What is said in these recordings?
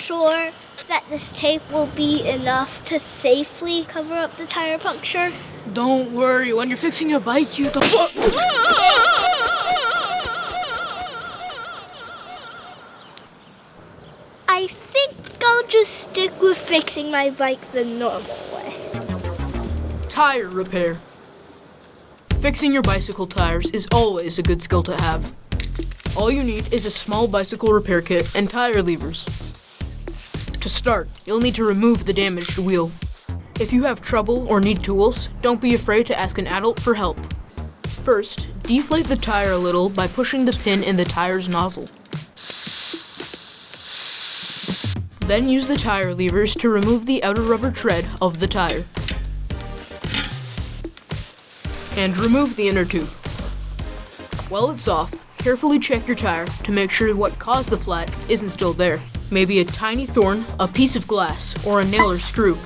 sure that this tape will be enough to safely cover up the tire puncture? Don't worry, when you're fixing your bike, you don't... I think I'll just stick with fixing my bike the normal way. Tire repair. Fixing your bicycle tires is always a good skill to have. All you need is a small bicycle repair kit and tire levers. To start, you'll need to remove the damaged wheel. If you have trouble or need tools, don't be afraid to ask an adult for help. First, deflate the tire a little by pushing the pin in the tire's nozzle. Then use the tire levers to remove the outer rubber tread of the tire. And remove the inner tube. While it's off, carefully check your tire to make sure what caused the flat isn't still there. Maybe a tiny thorn, a piece of glass, or a nail or screw.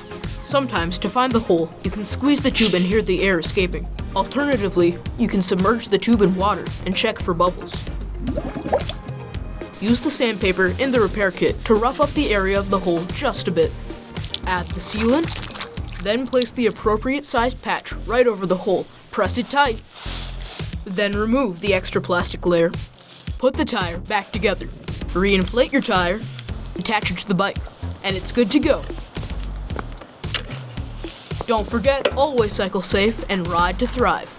Sometimes, to find the hole, you can squeeze the tube and hear the air escaping. Alternatively, you can submerge the tube in water and check for bubbles. Use the sandpaper in the repair kit to rough up the area of the hole just a bit. Add the sealant, then place the appropriate sized patch right over the hole. Press it tight. Then remove the extra plastic layer. Put the tire back together. Reinflate your tire, attach it to the bike, and it's good to go. Don't forget, always cycle safe and ride to thrive.